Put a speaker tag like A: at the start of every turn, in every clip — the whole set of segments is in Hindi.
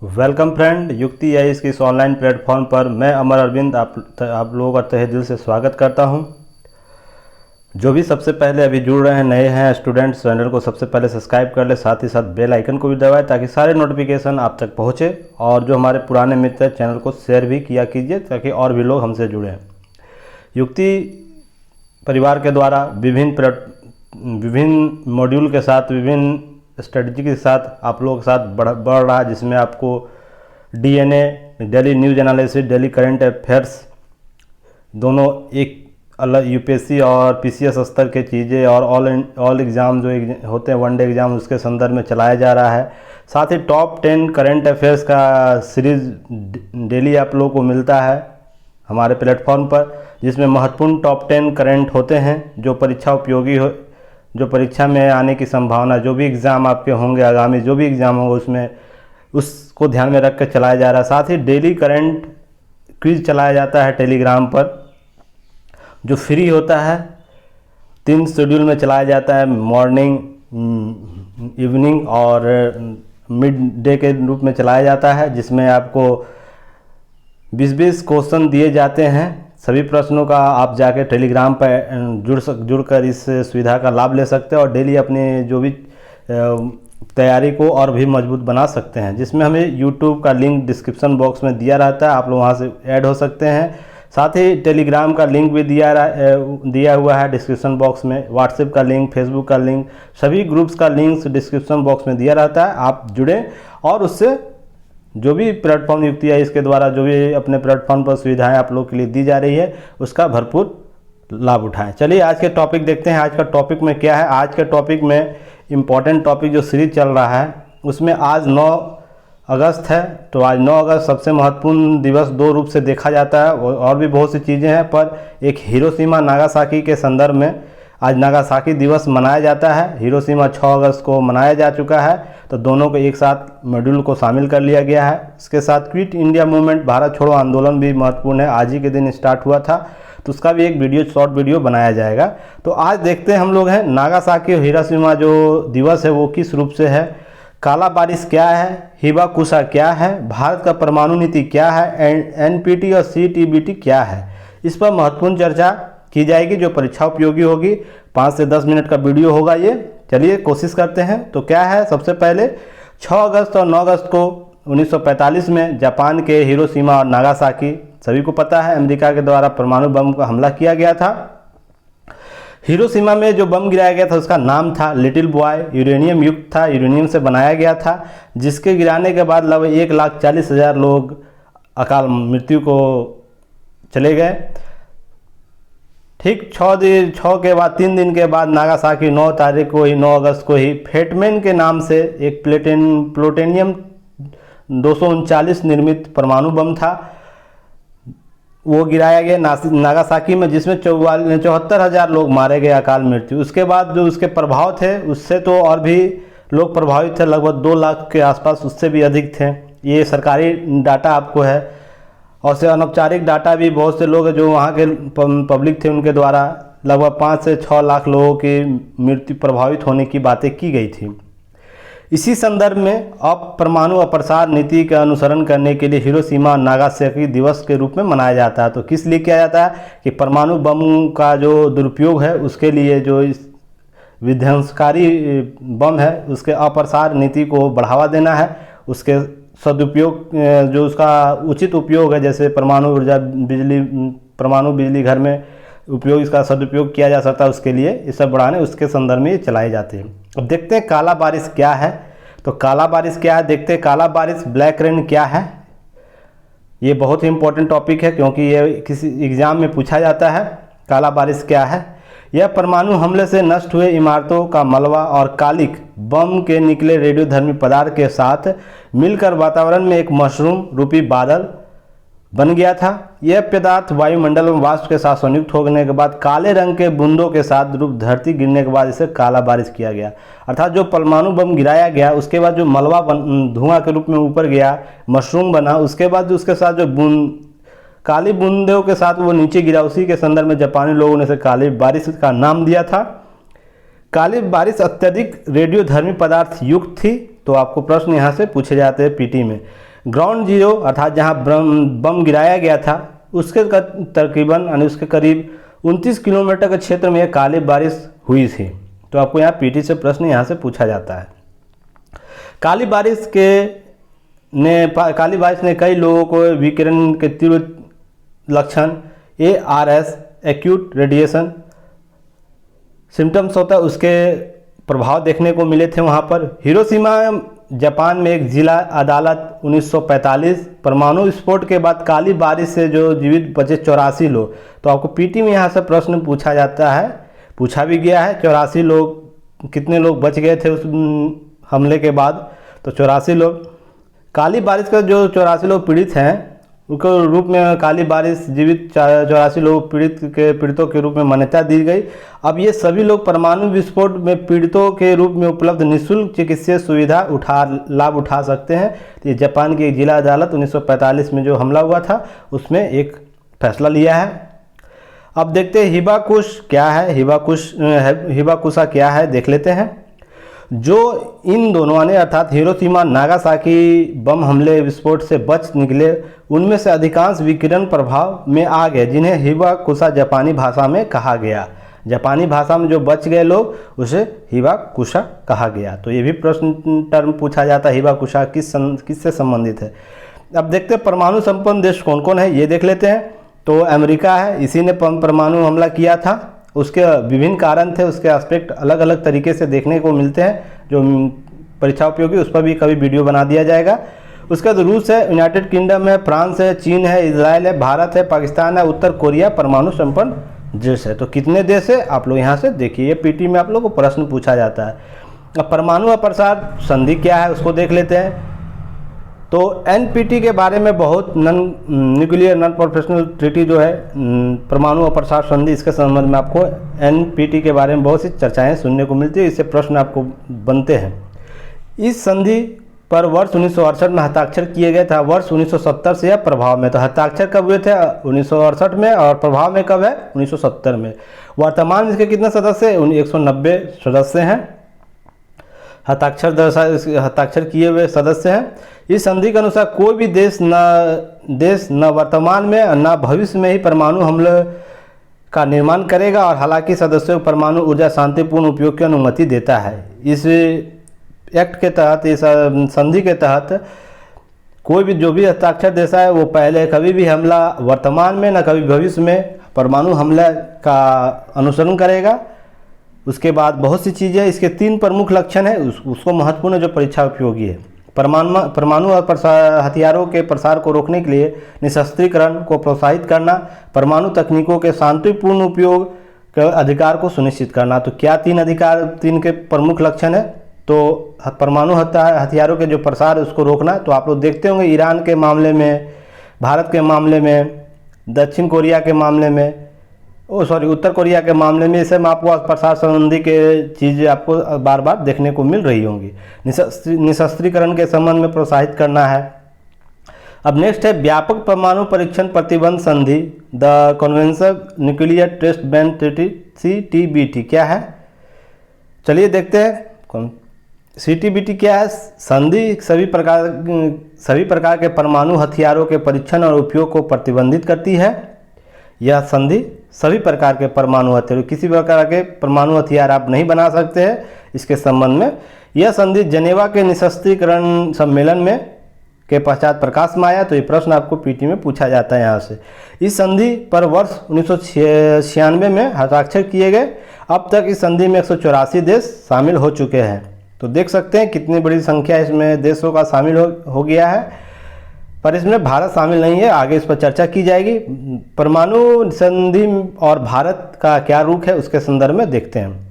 A: वेलकम फ्रेंड, युक्ति आई इसके इस ऑनलाइन प्लेटफॉर्म पर मैं अमर अरविंद आप लोगों का तहे दिल से स्वागत करता हूं। जो भी सबसे पहले अभी जुड़ रहे हैं, नए हैं स्टूडेंट्स, चैनल को सबसे पहले सब्सक्राइब कर ले, साथ ही साथ बेल आइकन को भी दबाएं ताकि सारे नोटिफिकेशन आप तक पहुंचे। और जो हमारे पुराने मित्र हैं, चैनल को शेयर भी किया कीजिए ताकि और भी लोग हमसे जुड़ें। युक्ति परिवार के द्वारा विभिन्न मॉड्यूल के साथ, विभिन्न स्ट्रेटजी के साथ आप लोगों के साथ बढ़ रहा है, जिसमें आपको DNA, daily news analysis, daily current affairs दोनों एक अलग यूपीएससी और पीसीएस स्तर के चीज़ें और ऑल एग्ज़ाम जो होते हैं वनडे एग्ज़ाम, उसके संदर्भ में चलाया जा रहा है। साथ ही टॉप 10 करंट अफेयर्स का सीरीज़ डेली आप लोगों को मिलता है हमारे प्लेटफॉर्म पर, जिसमें महत्वपूर्ण टॉप 10 करंट होते हैं जो परीक्षा उपयोगी हो, जो परीक्षा में आने की संभावना, जो भी एग्ज़ाम आपके होंगे आगामी, जो भी एग्ज़ाम होंगे उसमें उसको ध्यान में रख कर चलाया जा रहा है। साथ ही डेली करंट क्विज चलाया जाता है टेलीग्राम पर, जो फ्री होता है। 3 शेड्यूल में चलाया जाता है, मॉर्निंग, इवनिंग और मिड डे के रूप में चलाया जाता है, जिसमें आपको 20-20 क्वेश्चन दिए जाते हैं। सभी प्रश्नों का आप जाके टेलीग्राम पर जुड़कर इस सुविधा का लाभ ले सकते हैं और डेली अपने जो भी तैयारी को और भी मजबूत बना सकते हैं, जिसमें हमें यूट्यूब का लिंक डिस्क्रिप्शन बॉक्स में दिया रहता है, आप लोग वहां से ऐड हो सकते हैं। साथ ही टेलीग्राम का लिंक भी दिया हुआ है डिस्क्रिप्शन बॉक्स में, व्हाट्सएप का लिंक, फेसबुक का लिंक, सभी ग्रुप्स का लिंक डिस्क्रिप्शन बॉक्स में दिया रहता है। आप जुड़ें और उससे जो भी प्लेटफॉर्म युक्ति है इसके द्वारा जो भी अपने प्लेटफॉर्म पर सुविधाएं आप लोग के लिए दी जा रही है, उसका भरपूर लाभ उठाएं। चलिए आज के टॉपिक देखते हैं। आज का टॉपिक में क्या है? आज के टॉपिक में इम्पॉर्टेंट टॉपिक जो सीरीज चल रहा है उसमें आज 9 अगस्त है, तो आज 9 अगस्त सबसे महत्वपूर्ण दिवस 2 रूप से देखा जाता है और भी बहुत सी चीज़ें हैं, पर एक हिरोशिमा नागासाकी के संदर्भ में आज नागासाकी दिवस मनाया जाता है। हिरोशिमा 6 अगस्त को मनाया जा चुका है, तो दोनों को एक साथ मॉड्यूल को शामिल कर लिया गया है। इसके साथ क्विट इंडिया मूवमेंट, भारत छोड़ो आंदोलन भी महत्वपूर्ण है, आज ही के दिन स्टार्ट हुआ था, तो उसका भी एक शॉर्ट वीडियो बनाया जाएगा। तो आज देखते हैं हम लोग हैं नागासाकी और हिरोशिमा जो दिवस है वो किस रूप से है, काला बारिश क्या है, हिबाकुशा क्या है, भारत का परमाणु नीति क्या है, एनपीटी और सीटीबीटी क्या है, इस पर महत्वपूर्ण चर्चा की जाएगी जो परीक्षा उपयोगी होगी। 5 से 10 मिनट का वीडियो होगा ये। चलिए कोशिश करते हैं। तो क्या है, सबसे पहले 6 अगस्त और 9 अगस्त को 1945 में जापान के हिरोशिमा और नागासाकी, सभी को पता है, अमेरिका के द्वारा परमाणु बम का हमला किया गया था। हिरोशिमा में जो बम गिराया गया था उसका नाम था लिटिल बॉय, यूरेनियम युक्त था, यूरेनियम से बनाया गया था, जिसके गिराने के बाद लगभग 1,40,000 लोग अकाल मृत्यु को चले गए। ठीक 6 के बाद 3 दिन के बाद नागासाकी 9 तारीख को ही, 9 अगस्त को ही फेटमैन के नाम से एक प्लूटोनियम 239 निर्मित परमाणु बम था, वो गिराया गया नागासाकी में, जिसमें 74,000 लोग मारे गए अकाल मृत्यु। उसके बाद जो उसके प्रभाव थे उससे तो और भी लोग प्रभावित थे, लगभग 2 लाख के आसपास, उससे भी अधिक थे। ये सरकारी डाटा आपको है, और से अनौपचारिक डाटा भी बहुत से लोग जो वहाँ के पब्लिक थे उनके द्वारा लगभग 5 से 6 लाख लोगों की मृत्यु प्रभावित होने की बातें की गई थी। इसी संदर्भ में परमाणु अप्रसार नीति का अनुसरण करने के लिए हिरोशिमा नागासाकी दिवस के रूप में मनाया जाता है। तो किस लिए किया जाता है कि परमाणु बम का जो दुरुपयोग है उसके लिए, जो इस विध्वंसकारी बम है उसके अप्रसार नीति को बढ़ावा देना है, उसके सदुपयोग, जो उसका उचित उपयोग है, जैसे परमाणु बिजली घर में उपयोग, इसका सदुपयोग किया जा सकता है, उसके लिए ये सब बढ़ाने, उसके संदर्भ में ये चलाई जाती है। अब देखते हैं काला बारिश क्या है। तो काला बारिश क्या है देखते हैं। काला बारिश, ब्लैक रेन क्या है, ये बहुत ही इंपॉर्टेंट टॉपिक है क्योंकि ये किसी एग्जाम में पूछा जाता है। काला बारिश क्या है? यह परमाणु हमले से नष्ट हुए इमारतों का मलबा और कालिक बम के निकले रेडियोधर्मी पदार्थ के साथ मिलकर वातावरण में एक मशरूम रूपी बादल बन गया था। यह पदार्थ वायुमंडल में वाष्प के साथ संयुक्त होने के बाद काले रंग के बूंदों के साथ रूप धरती गिरने के बाद इसे काला बारिश किया गया। अर्थात जो परमाणु बम गिराया गया उसके बाद जो मलबा धुआं के रूप में ऊपर गया, मशरूम बना, उसके बाद उसके साथ जो काली बूंदों के साथ वो नीचे गिरा, उसी के संदर्भ में जापानी लोगों ने इसे काली बारिश का नाम दिया था। काली बारिश अत्यधिक रेडियोधर्मी पदार्थ युक्त थी। तो आपको प्रश्न यहाँ से पूछे जाते हैं पीटी में। ग्राउंड जीरो अर्थात जहाँ बम गिराया गया था उसके तकरीबन यानी उसके करीब 29 किलोमीटर के क्षेत्र में काली बारिश हुई थी। तो आपको यहाँ पीटी से प्रश्न यहाँ से पूछा जाता है। काली बारिश ने कई लोगों को विकिरण के तीव्र लक्षण ARS एक्यूट रेडिएशन सिम्टम्स होता है उसके प्रभाव देखने को मिले थे वहाँ पर। हिरोशिमा जापान में एक जिला अदालत 1945 परमाणु विस्फोट के बाद काली बारिश से जो जीवित बचे 84 लोग। तो आपको पीटी में यहाँ से प्रश्न पूछा जाता है, पूछा भी गया है 84 लोग, कितने लोग बच गए थे उस हमले के बाद। तो 84 लोग। काली बारिश का जो 84 लोग पीड़ित हैं उनके रूप में काली बारिश जीवित 84 लोग पीड़ितों के रूप में मान्यता दी गई। अब ये सभी लोग परमाणु विस्फोट में पीड़ितों के रूप में उपलब्ध निःशुल्क चिकित्सीय सुविधा लाभ उठा सकते हैं। तो ये जापान की एक जिला अदालत 1945 में जो हमला हुआ था उसमें एक फैसला लिया है। अब देखते हैं हिबाकुश क्या है, हिबाकुशा क्या है देख लेते हैं। जो इन दोनों ने अर्थात हिरोशिमा नागासाकी बम हमले विस्फोट से बच निकले उनमें से अधिकांश विकिरण प्रभाव में आ गए, जिन्हें हिबाकुशा जापानी भाषा में कहा गया। जापानी भाषा में जो बच गए लोग उसे हिबाकुशा कहा गया। तो ये भी प्रश्न टर्म पूछा जाता है, हिबाकुशा किससे संबंधित है। अब देखते हैं परमाणु संपन्न देश कौन कौन है ये देख लेते हैं। तो अमेरिका है, इसी ने परमाणु हमला किया था। उसके विभिन्न कारण थे, उसके एस्पेक्ट अलग अलग तरीके से देखने को मिलते हैं जो परीक्षा उपयोगी, उस पर भी कभी वीडियो बना दिया जाएगा। उसके बाद रूस है, यूनाइटेड किंगडम है, फ्रांस है, चीन है, इजराइल है, भारत है, पाकिस्तान है, उत्तर कोरिया परमाणु संपन्न देश है। तो कितने देश है आप लोग यहाँ से देखिए, ये पीटी में आप लोग को प्रश्न पूछा जाता है। अब परमाणु अप्रसार संधि क्या है उसको देख लेते हैं। तो एनपीटी के बारे में बहुत न्यूक्लियर नॉन प्रोफेशनल ट्रीटी जो है परमाणु अप्रसार संधि, इसके संबंध में आपको एनपीटी के बारे में बहुत सी चर्चाएं सुनने को मिलती है, इससे प्रश्न आपको बनते हैं। इस संधि पर वर्ष 1968 में हस्ताक्षर किए गए था। वर्ष 1970 से यह प्रभाव में। तो हस्ताक्षर कब हुए थे? 1968 में, और प्रभाव में कब है? 1970 में। वर्तमान इसके कितने सदस्य हैं? 190 सदस्य हैं, हस्ताक्षर किए हुए सदस्य हैं। इस संधि के अनुसार कोई भी देश न वर्तमान में न भविष्य में ही परमाणु हमले का निर्माण करेगा, और हालांकि सदस्यों को परमाणु ऊर्जा शांतिपूर्ण उपयोग की अनुमति देता है। इस एक्ट के तहत, इस संधि के तहत कोई भी जो भी हस्ताक्षर देता है वो पहले कभी भी हमला वर्तमान में न कभी भविष्य में परमाणु हमले का अनुसरण करेगा। उसके बाद बहुत सी चीज़ें, इसके 3 प्रमुख लक्षण है, उसको महत्वपूर्ण जो परीक्षा उपयोगी है। परमाणु हथियारों के प्रसार को रोकने के लिए निशस्त्रीकरण को प्रोत्साहित करना, परमाणु तकनीकों के शांतिपूर्ण उपयोग के अधिकार को सुनिश्चित करना। तो क्या 3 के प्रमुख लक्षण है? तो परमाणु हथियारों के जो प्रसार उसको रोकना। तो आप लोग देखते होंगे ईरान के मामले में, भारत के मामले में, दक्षिण कोरिया के मामले में, उत्तर कोरिया के मामले में, इसे में आपको प्रसार संबंधी के चीज़ें आपको बार बार देखने को मिल रही होंगी। निशस्त्रीकरण के संबंध में प्रोत्साहित करना है। अब नेक्स्ट है व्यापक परमाणु परीक्षण प्रतिबंध संधि, the convention nuclear test ban treaty, CTBT क्या है? चलिए देखते हैं CTBT क्या है। संधि सभी प्रकार के परमाणु हथियारों के परीक्षण और उपयोग को प्रतिबंधित करती है। यह संधि सभी प्रकार के परमाणु हथियार, किसी प्रकार के परमाणु हथियार आप नहीं बना सकते हैं इसके संबंध में। यह संधि जेनेवा के निशस्त्रीकरण सम्मेलन में के पश्चात प्रकाश में आया। तो ये प्रश्न आपको पीटी में पूछा जाता है यहाँ से। इस संधि पर वर्ष 1996 में हस्ताक्षर किए गए। अब तक इस संधि में 184 देश शामिल हो चुके हैं। तो देख सकते हैं कितनी बड़ी संख्या इसमें देशों का शामिल हो गया है, पर इसमें भारत शामिल नहीं है। आगे इस पर चर्चा की जाएगी। परमाणु संधि और भारत का क्या रुख है उसके संदर्भ में देखते हैं।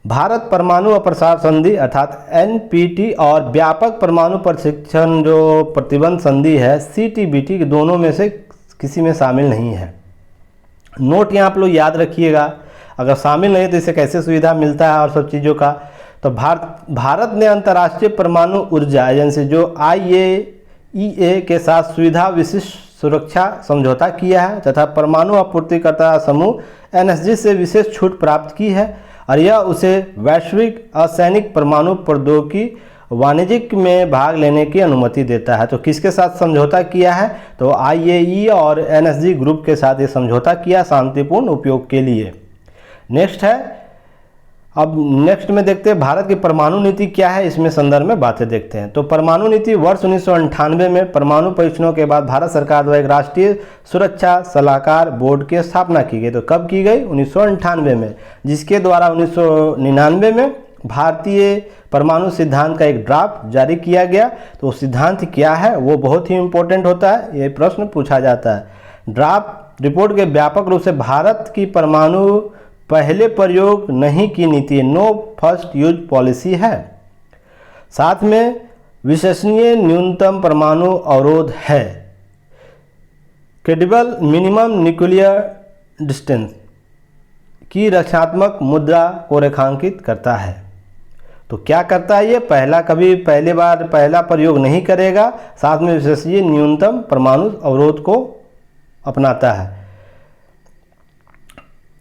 A: भारत परमाणु अप्रसार संधि अर्थात NPT और व्यापक परमाणु प्रशिक्षण जो प्रतिबंध संधि है CTBT के दोनों में से किसी में शामिल नहीं है। नोट यहाँ आप लोग याद रखिएगा, अगर शामिल नहीं तो इसे कैसे सुविधा मिलता है और सब चीज़ों का। तो भारत ने अंतर्राष्ट्रीय परमाणु ऊर्जा एजेंसी जो IAEA के साथ सुविधा विशिष्ट सुरक्षा समझौता किया है तथा परमाणु आपूर्तिकर्ता समूह NSG से विशेष छूट प्राप्त की है, और यह उसे वैश्विक असैनिक परमाणु प्रौद्योगिकी वाणिज्यिक में भाग लेने की अनुमति देता है। तो किसके साथ समझौता किया है? तो IAEA और NSG ग्रुप के साथ ये समझौता किया शांतिपूर्ण उपयोग के लिए। नेक्स्ट है, अब नेक्स्ट में देखते हैं भारत की परमाणु नीति क्या है, इसमें संदर्भ में बातें देखते हैं। तो परमाणु नीति वर्ष 1998 में परमाणु परीक्षणों के बाद भारत सरकार द्वारा एक राष्ट्रीय सुरक्षा सलाहकार बोर्ड की स्थापना की गई। तो कब की गई? 1998 में, जिसके द्वारा 1999 में भारतीय परमाणु सिद्धांत का एक ड्राफ्ट जारी किया गया। तो सिद्धांत क्या है वो बहुत ही इंपॉर्टेंट होता है, ये प्रश्न पूछा जाता है। ड्राफ्ट रिपोर्ट के व्यापक रूप से भारत की परमाणु पहले प्रयोग नहीं की नीति, नो फर्स्ट यूज पॉलिसी है। साथ में विश्वसनीय न्यूनतम परमाणु अवरोध है, क्रेडिबल मिनिमम न्यूक्लियर डिस्टेंस की रक्षात्मक मुद्दा को रेखांकित करता है। तो क्या करता है ये? पहला प्रयोग नहीं करेगा, साथ में विश्वसनीय न्यूनतम परमाणु अवरोध को अपनाता है।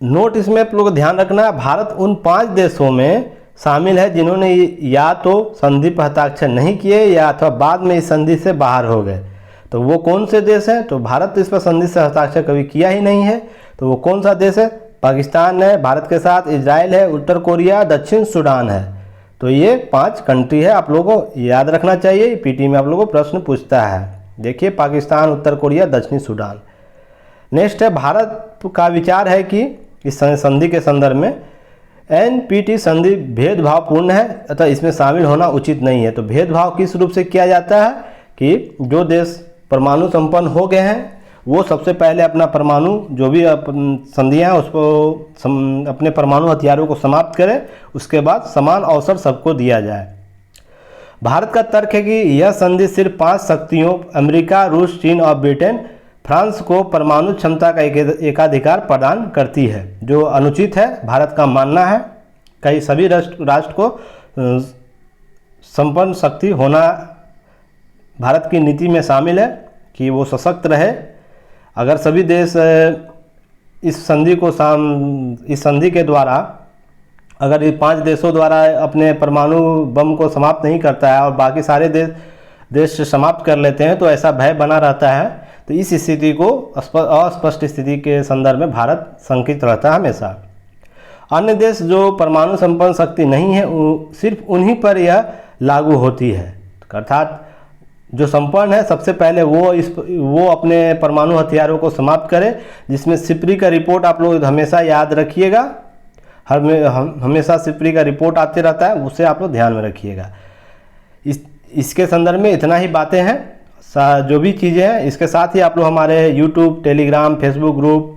A: नोट इसमें आप लोगों को ध्यान रखना है, भारत उन 5 देशों में शामिल है जिन्होंने या तो संधि पर हस्ताक्षर नहीं किए या अथवा बाद में इस संधि से बाहर हो गए। तो वो कौन से देश हैं? तो भारत इस पर संधि से हस्ताक्षर कभी किया ही नहीं है। तो वो कौन सा देश है? पाकिस्तान है भारत के साथ, इजराइल है, उत्तर कोरिया, दक्षिण सूडान है। तो ये 5 कंट्री है, आप लोगों को याद रखना चाहिए, पीटी में आप लोगों को प्रश्न पूछता है। देखिए, पाकिस्तान, उत्तर कोरिया, दक्षिण सूडान। नेक्स्ट है, भारत का विचार है कि इस संधि के संदर्भ में NPT संधि भेदभावपूर्ण है अतः इसमें शामिल होना उचित नहीं है। तो भेदभाव किस रूप से किया जाता है कि जो देश परमाणु संपन्न हो गए हैं वो सबसे पहले अपना परमाणु जो भी संधियाँ हैं उसको अपने परमाणु हथियारों को समाप्त करें, उसके बाद समान अवसर सबको दिया जाए। भारत का तर्क है कि यह संधि सिर्फ 5 शक्तियों अमेरिका, रूस, चीन और ब्रिटेन, फ्रांस को परमाणु क्षमता का एकाधिकार प्रदान करती है, जो अनुचित है। भारत का मानना है कई सभी राष्ट्र को संपन्न शक्ति होना भारत की नीति में शामिल है कि वो सशक्त रहे। अगर सभी देश इस संधि के द्वारा अगर ये 5 देशों द्वारा अपने परमाणु बम को समाप्त नहीं करता है और बाकी सारे देश समाप्त कर लेते हैं तो ऐसा भय बना रहता है। तो इस स्थिति को अस्पष्ट स्थिति के संदर्भ में भारत शंकित रहता है हमेशा। अन्य देश जो परमाणु संपन्न शक्ति नहीं है सिर्फ उन्हीं पर यह लागू होती है। अर्थात जो संपन्न है सबसे पहले वो अपने परमाणु हथियारों को समाप्त करे, जिसमें सिप्री का रिपोर्ट आप लोग हमेशा याद रखिएगा। हमेशा सिप्री का रिपोर्ट आते रहता है, उसे आप लोग ध्यान में रखिएगा। इसके संदर्भ में इतना ही बातें हैं, जो भी चीज़ें हैं। इसके साथ ही आप लोग हमारे YouTube, टेलीग्राम, फेसबुक ग्रुप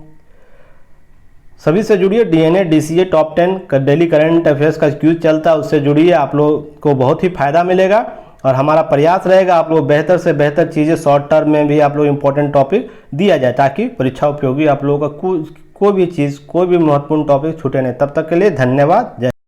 A: सभी से जुड़िए। DNA DCA top 10 daily current affairs का क्यूज चलता है, उससे जुड़िए, आप लोग को बहुत ही फ़ायदा मिलेगा। और हमारा प्रयास रहेगा आप लोग बेहतर से बेहतर चीज़ें शॉर्ट टर्म में भी आप लोग इम्पोर्टेंट टॉपिक दिया जाए, ताकि परीक्षा उपयोगी आप लोगों का कोई भी चीज़, कोई भी महत्वपूर्ण टॉपिक छूटे नहीं। तब तक के लिए धन्यवाद। जय